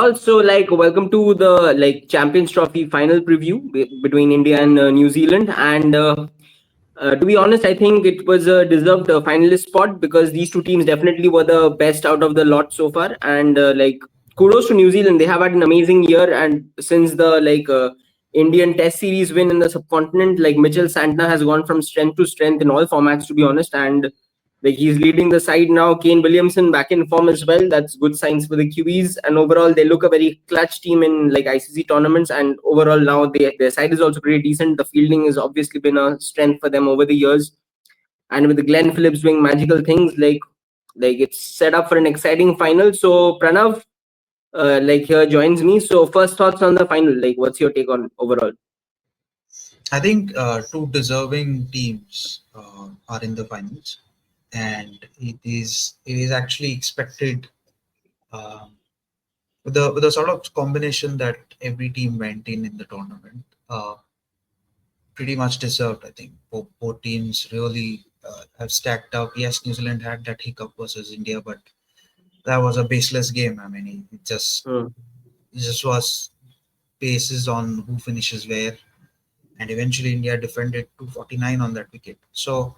all. So, welcome to the Champions Trophy final preview between India and New Zealand. And to be honest, I think it was a deserved finalist spot because these two teams definitely were the best out of the lot so far. And kudos to New Zealand; they have had an amazing year. And since the Indian Test series win in the subcontinent, Mitchell Santner has gone from strength to strength in all formats. To be honest, and he's leading the side now. Kane Williamson back in form as well. That's good signs for the Kiwis. And overall, they look a very clutch team in ICC tournaments. And overall, now their side is also pretty decent. The fielding has obviously been a strength for them over the years. And with the Glenn Phillips doing magical things, it's set up for an exciting final. So Pranav, here joins me. So first thoughts on the final. What's your take on overall? I think two deserving teams are in the finals, and it is actually expected with the sort of combination that every team went in the tournament. Pretty much deserved, I think. Both teams really have stacked up. Yes, New Zealand had that hiccup versus India, but that was a baseless game. I mean, it just was bases on who finishes where, and eventually India defended 249 on that wicket. So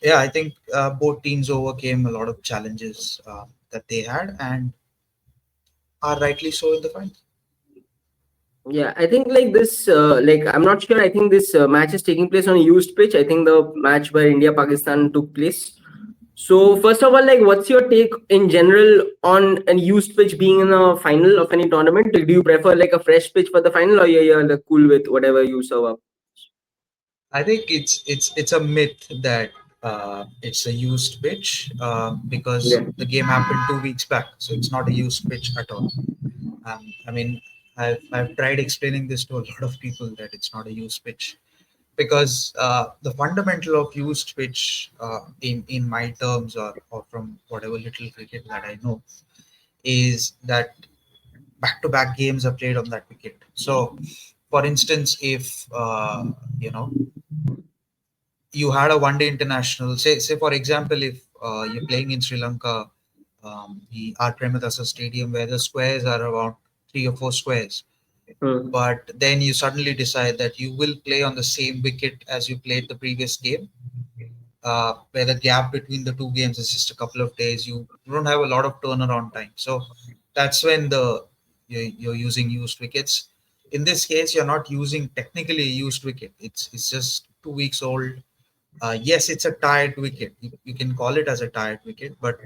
yeah, I think both teams overcame a lot of challenges that they had and are rightly so in the final. Yeah, I think this, I'm not sure. I think this match is taking place on a used pitch. I think the match where India Pakistan took place. So first of all, what's your take in general on a used pitch being in a final of any tournament? Do you prefer a fresh pitch for the final, or you're cool with whatever you serve up? I think it's a myth that it's a used pitch because Yeah. the game happened 2 weeks back, so it's not a used pitch at all. I mean, I've tried explaining this to a lot of people that it's not a used pitch because the fundamental of used pitch in my terms or from whatever little cricket that I know is that back-to-back games are played on that wicket. So, for instance, if you know you had a one-day international, say for example, if you're playing in Sri Lanka, the R. Premadasa Stadium, where the squares are about 3 or 4 squares, Hmm. but then you suddenly decide that you will play on the same wicket as you played the previous game, where the gap between the two games is just a couple of days. You don't have a lot of turnaround time, so that's when you're using used wickets. In this case, you're not using technically a used wicket. It's just 2 weeks old. Yes, it's a tired wicket. You can call it as a tired wicket, but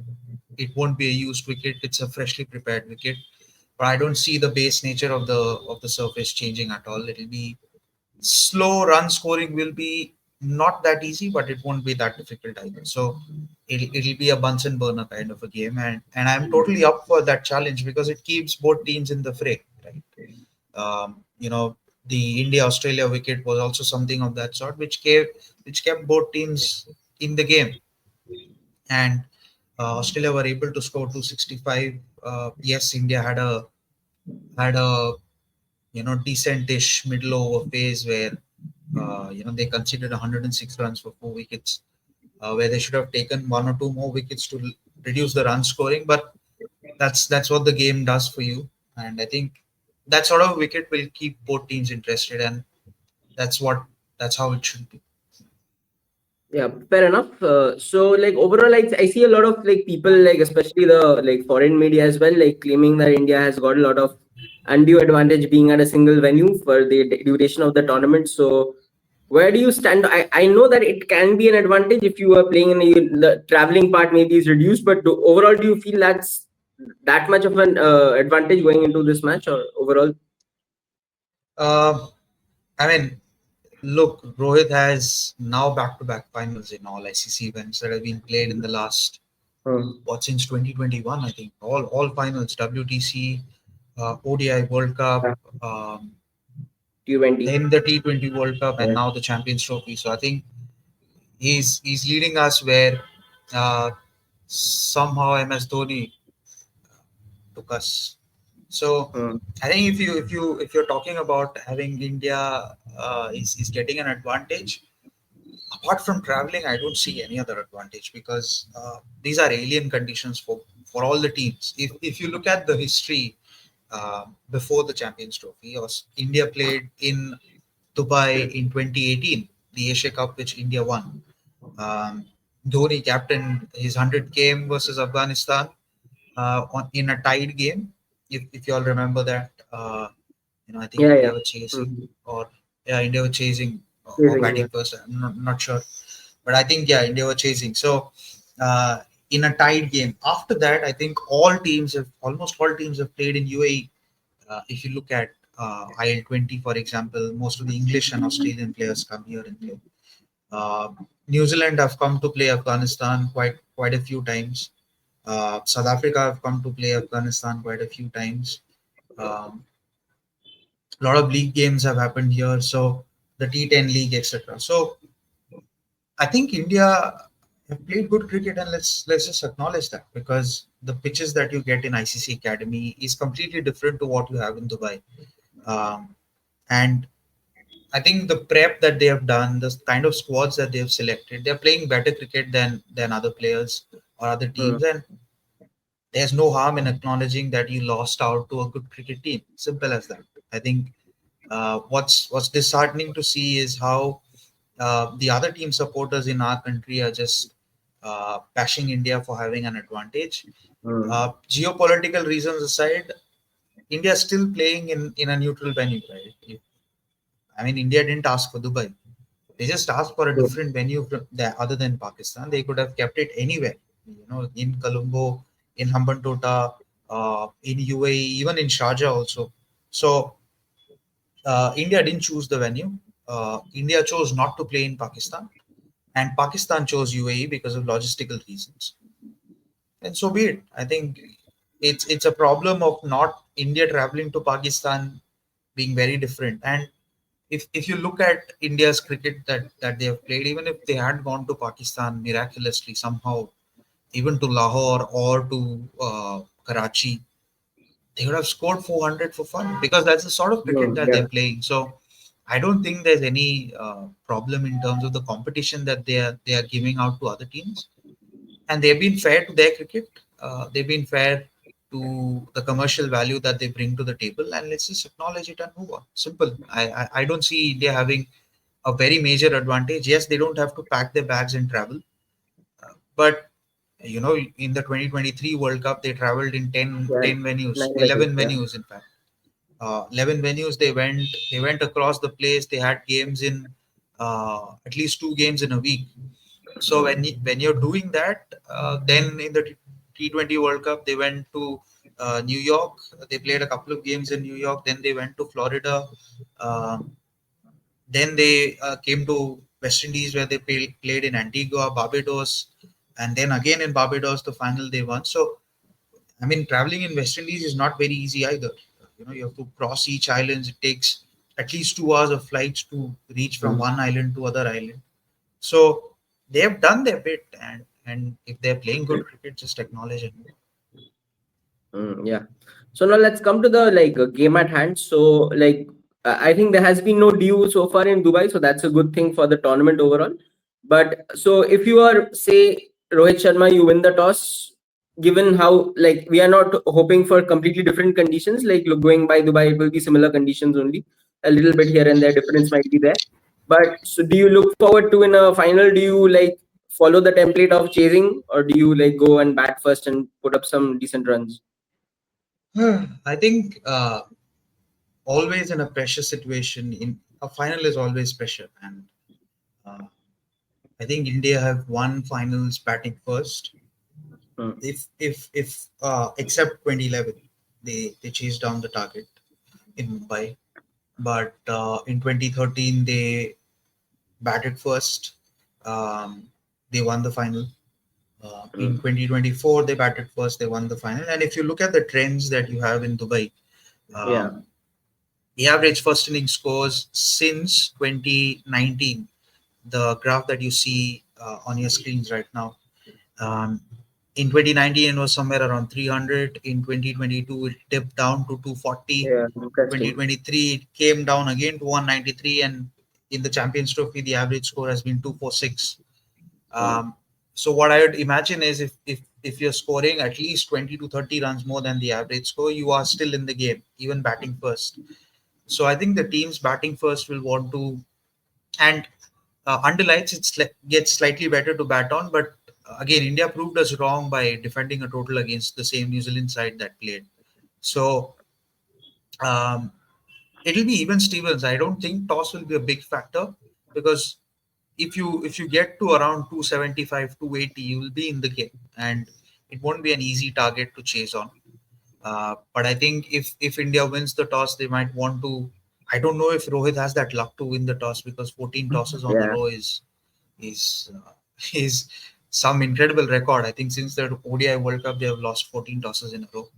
it won't be a used wicket. It's a freshly prepared wicket. But I don't see the base nature of the surface changing at all. It'll be slow. Run scoring will be not that easy, but it won't be that difficult either. So it'll be a Bunsen burner kind of a game, and I'm totally up for that challenge because it keeps both teams in the fray, right? You know, the India Australia wicket was also something of that sort, which kept both teams in the game, and Australia were able to score 265. Yes, India had a decentish middle over phase where they conceded 106 runs for 4 wickets, where they should have taken one or two more wickets to reduce the run scoring. But that's what the game does for you, and I think that sort of wicket will keep both teams interested, and that's how it should be. Yeah, fair enough. So overall, I see a lot of people especially the foreign media as well, claiming that India has got a lot of undue advantage being at a single venue for the duration of the tournament. So where do you stand? I know that it can be an advantage if you are playing in the traveling part maybe is reduced, but overall, do you feel that's that much of an advantage going into this match or overall? Uh, I mean, look, Rohit has now back-to-back finals in all ICC events that have been played in the last since 2021. I think all finals, WTC, ODI World Cup, Yeah, T20. then the T20 World Cup, and now the Champions Trophy. So I think he's leading us where uh, somehow MS Dhoni took us. So Hmm. I think if you're talking about having India is getting an advantage, apart from traveling, I don't see any other advantage because these are alien conditions for all the teams. If you look at the history, before the Champions Trophy. India played in Dubai in 2018, the Asia Cup which India won. Um, Dhoni captained his 100th game versus Afghanistan in a tied game. If you all remember that, I think Yeah, yeah. India were chasing, Mm-hmm. or yeah, India were chasing or Chasing, yeah. batting first. I'm not sure, but I think yeah, India were chasing. So uh, in a tied game. After that, I think almost all teams have played in UAE. If you look at IL20, for example, most of the English and Australian players come here and play. Uh, New Zealand have come to play Afghanistan quite a few times. South Africa have come to play Afghanistan quite a few times. Um, a lot of league games have happened here, so the T10 league, etc. So I think India have played good cricket, and let's just acknowledge that, because the pitches that you get in ICC Academy is completely different to what you have in Dubai. Um, and I think the prep that they have done, the kind of squads that they have selected, they're playing better cricket than other players or other Mm. teams, and there's no harm in acknowledging that you lost out to a good cricket team. Simple as that. I think what's disheartening to see is how the other team supporters in our country are just bashing India for having an advantage. Mm. Geopolitical reasons aside, India is still playing in a neutral venue, right? I mean, India didn't ask for Dubai. They just asked for a True. different venue other than Pakistan. They could have kept it anywhere, in Colombo, in Hambantota, in UAE, even in Sharjah also. So India didn't choose the venue. India chose not to play in Pakistan, and Pakistan chose UAE because of logistical reasons. And so be it. I think it's a problem of not India traveling to Pakistan being very different. And if you look at India's cricket that they have played, even if they had gone to Pakistan miraculously somehow, even to Lahore or to Karachi, they would have scored 400 for fun, because that's the sort of cricket Mm. that they're Yeah. playing. So I don't think there's any problem in terms of the competition that they are giving out to other teams, and they've been fair to their cricket. They've been fair to the commercial value that they bring to the table, and let's just acknowledge it and move on. Simple. I don't see India having a very major advantage. Yes, they don't have to pack their bags and travel, but in the 2023 World Cup, they traveled in Yeah. 10 venues, Nine venues. 11 Yeah. venues, in fact. 11 venues they went across the place. They had games in at least two games in a week. So when you're doing that, then in the T20 World Cup, they went to New York. They played a couple of games in New York. Then they went to Florida. Uh, then they came to West Indies, where they played in Antigua, Barbados, and then again in Barbados, the final they won. So I mean, traveling in West Indies is not very easy either. You have to cross each island. It takes at least 2 hours of flights to reach from Mm. one island to other island. So they have done their bit, and if they're playing good cricket, just acknowledge it. Mm, yeah. So now let's come to the game at hand. So I think there has been no dew so far in Dubai, so that's a good thing for the tournament overall. But so if you are say Rohit Sharma, you win the toss. Given how we are not hoping for completely different conditions, look, going by Dubai, it will be similar conditions only. A little bit here and there difference might be there. But so do you look forward to in a final? Do you follow the template of chasing, or do you go and bat first and put up some decent runs? I think always in a pressure situation, in a final is always pressure, and uh, I think India have won finals batting first. Hmm. If except 2011, they chased down the target in Mumbai, but in 2013 they batted first. Um, they won the final. In Hmm. 2024, they batted first. They won the final. And if you look at the trends that you have in Dubai, Yeah. um, the average first inning scores since 2019, the graph that you see on your screens right now. Um, in 2019, it was somewhere around 300. In 2022, it dipped down to 240. Yeah. Interesting. 2023, it came down again to 193. And in the Champions Trophy, the average score has been 246. Hmm. Um, So what I would imagine is if you're scoring at least 20 to 30 runs more than the average score, you are still in the game, even batting first. So I think the teams batting first will want to, and under lights gets slightly better to bat on, but again India proved us wrong by defending a total against the same New Zealand side that played. So um, it'll be even Stevens. I don't think toss will be a big factor, because if you get to around 275, 280, you will be in the game, and it won't be an easy target to chase on. But I think if India wins the toss, they might want to. I don't know if Rohit has that luck to win the toss, because 14 tosses on the Yeah. row is is some incredible record. I think since the ODI World Cup, they have lost 14 tosses in a row.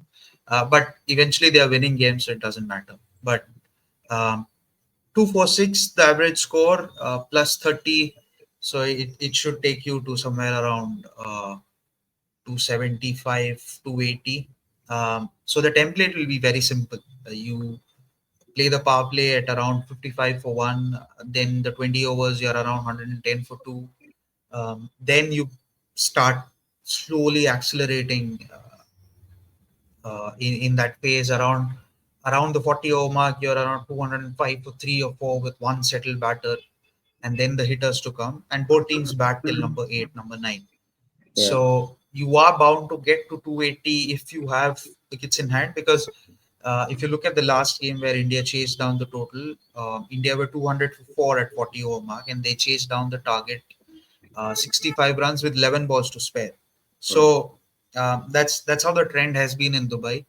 But eventually, they are winning games, so it doesn't matter. But um, 246, the average score, plus 30. So it should take you to somewhere around 275, 280. So the template will be very simple. You play the power play at around 55 for one, then the 20 overs, you're around 110 for two. Then you start slowly accelerating in that phase around the 40 over mark. You're around 205 for three or four with one settled batter, and then the hitters to come, and both teams bat till Mhm. number 8, number 9. Yeah. So you are bound to get to 280 if you have wickets in hand, because if you look at the last game where India chased down the total, India were 204 at 40 over mark, and they chased down the target 65 runs with 11 balls to spare. Mm. So that's how the trend has been in Dubai.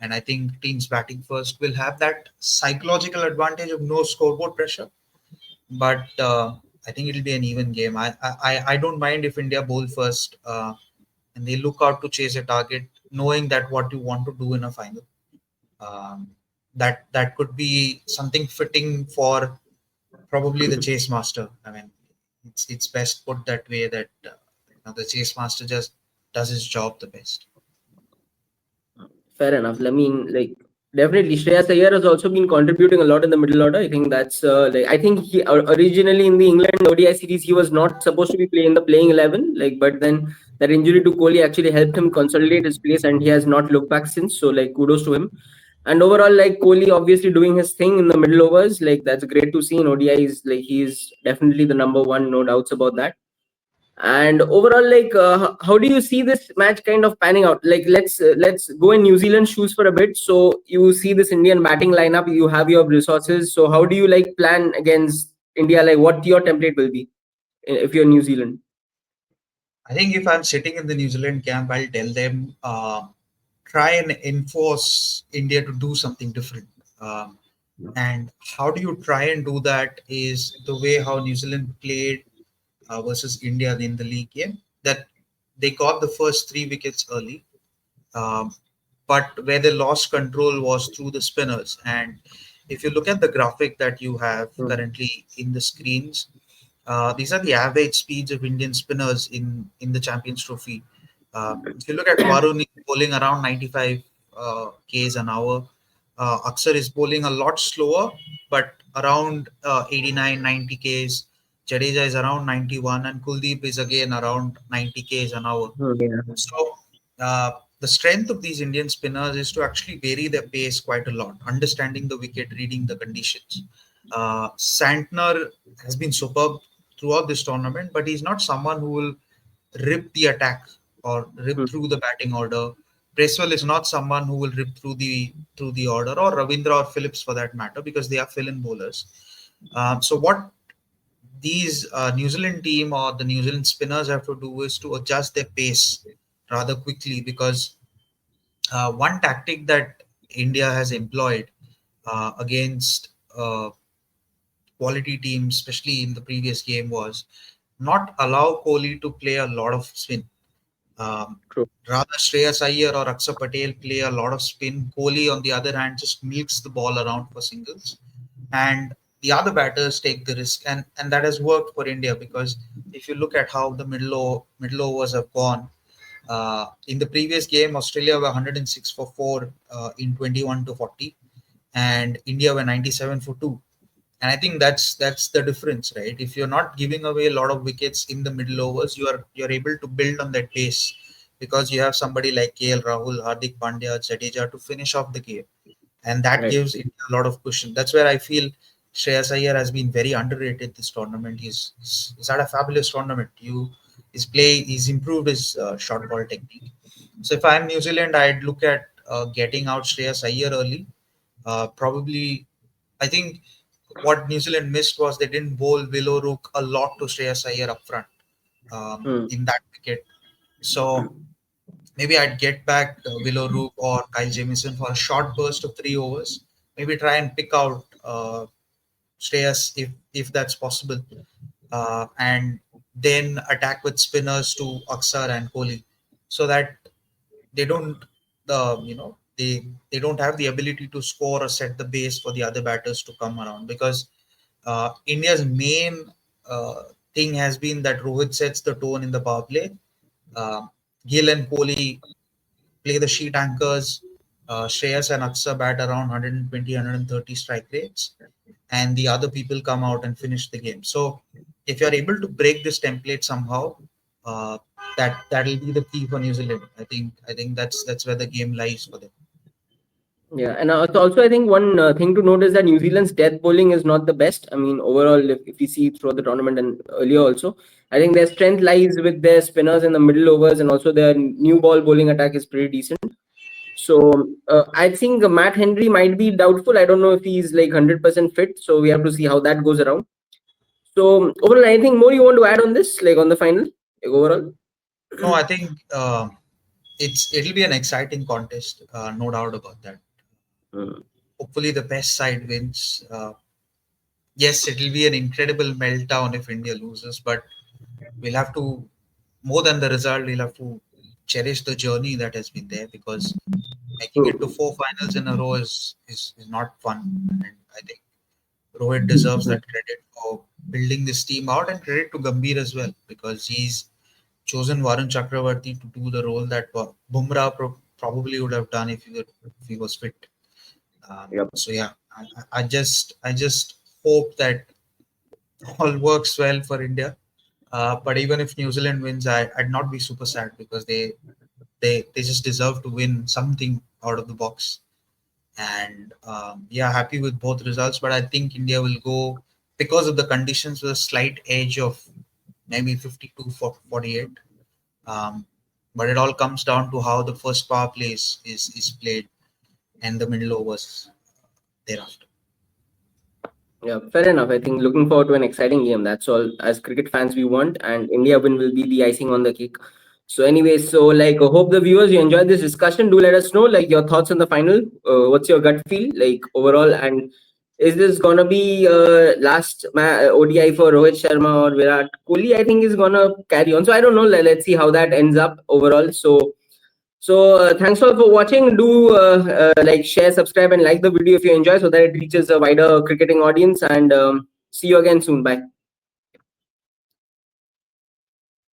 And I think teams batting first will have that psychological advantage of no scoreboard pressure. But I think it'll be an even game. I don't mind if India bowl first, and they look out to chase a target, knowing that what you want to do in a final. Um, that could be something fitting for probably the chase master. I mean, it's best put that way, that the chase master just does his job the best. Fair enough. I mean, like definitely, Shreyas Iyer has also been contributing a lot in the middle order. I think that's like I think he originally in the England ODI series he was not supposed to be playing the playing 11. Like, but then that injury to Kohli actually helped him consolidate his place, and he has not looked back since. So like kudos to him. And overall, like Kohli obviously doing his thing in the middle overs, like that's great to see in ODIs. Like he's definitely the number one, no doubts about that. And overall, like, how do you see this match kind of panning out? Like, let's go in New Zealand shoes for a bit. So you see this Indian batting lineup, you have your resources. So how do you like plan against India? Like, what your template will be if you're New Zealand? I think if I'm sitting in the New Zealand camp, I'll tell them, try and enforce India to do something different. Um, and how do you try and do that is the way how New Zealand played versus India in the league game, that they got the first three wickets early. Um, but where they lost control was through the spinners. And if you look at the graphic that you have Hmm. currently in the screens, these are the average speeds of Indian spinners in the Champions Trophy. If you look at Varun, he's bowling around 95 k's an hour. Aksar is bowling a lot slower, but around 89, 90 k's. Jadeja is around 91, and Kuldeep is again around 90 k's an hour. Hmm, yeah. So the strength of these Indian spinners is to actually vary their pace quite a lot, understanding the wicket, reading the conditions. Santner has been superb throughout this tournament, but he's not someone who will rip the attack or rip Hmm. through the batting order. Bracewell is not someone who will rip through the order, or Ravindra or Phillips for that matter, because they are fill-in bowlers. So what these New Zealand team or the New Zealand spinners have to do is to adjust their pace rather quickly, because one tactic that India has employed against quality teams, especially in the previous game, was not allow Kohli to play a lot of spin. Um, True. Rather, Shreyas Iyer or Akshar Patel play a lot of spin. Kohli, on the other hand, just milks the ball around for singles, and the other batters take the risk, and that has worked for India, because if you look at how the middle overs have gone, in the previous game, Australia were 106 for 4 in 21 to 40, and India were 97 for 2. And I think that's the difference, right? If you're not giving away a lot of wickets in the middle overs, you're able to build on that pace because you have somebody like KL Rahul, Hardik Pandya, Jadeja to finish off the game, and that Right. gives India a lot of cushion. That's where I feel Shreyas Iyer has been very underrated this tournament. He's had a fabulous tournament. He's improved his short ball technique. So if I'm New Zealand, I'd look at getting out Shreyas Iyer early. Probably, I think what New Zealand missed was they didn't bowl Willow Rook a lot to Shreyas Iyer up front Hmm. in that wicket. So maybe I'd get back Willow Rook or Kyle Jamieson for a short burst of 3 overs. Maybe try and pick out Shreyas if that's possible, and then attack with spinners to Aksar and Kohli, so that they don't they don't have the ability to score or set the base for the other batters to come around, because India's main uh, thing has been that Rohit sets the tone in the power play. Uh, Gill and Kohli play the sheet anchors. Shreyas and Aksa bat around 120, strike rates, and the other people come out and finish the game. So, if you're able to break this template somehow, uh, that'll be the key for New Zealand. I think that's where the game lies for them. Yeah, and also I think one thing to note is that New Zealand's death bowling is not the best. I mean, overall, if you see throughout the tournament and earlier also, I think their strength lies with their spinners in the middle overs, and also their new ball bowling attack is pretty decent. So I think Matt Henry might be doubtful. I don't know if he's like 100% fit. So we have to see how that goes around. So overall, anything more you want to add on this, like on the final, like overall? No, I think it'll be an exciting contest, no doubt about that. Mm. Hopefully, the best side wins. Yes, it'll be an incredible meltdown if India loses, but we'll have to, more than the result, we'll have to cherish the journey that has been there, because making it to True. 4 finals in a row is not fun. And I think Rohit deserves that credit for building this team out, and credit to Gambhir as well, because he's chosen Varun Chakravarti to do the role that Bumrah probably would have done if he was fit. Yep. So yeah, I just hope that all works well for India. But even if New Zealand wins, I'd not be super sad, because they just deserve to win something out of the box. And yeah, happy with both results. But I think India will go, because of the conditions, with a slight edge of maybe 52 for 48. Um, but it all comes down to how the first power play is played, and the middle overs thereafter. Yeah, fair enough. I think looking forward to an exciting game. That's all as cricket fans we want, and India win will be the icing on the cake. So, anyways, so like, I hope the viewers you enjoyed this discussion. Do let us know like your thoughts on the final. What's your gut feel like overall, and is this gonna be last ODI for Rohit Sharma or Virat Kohli? I think is gonna carry on. So I don't know. Let's see how that ends up overall. So thanks all for watching. Do like, share, subscribe, and like the video if you enjoy, so that it reaches a wider cricketing audience. And see you again soon. Bye.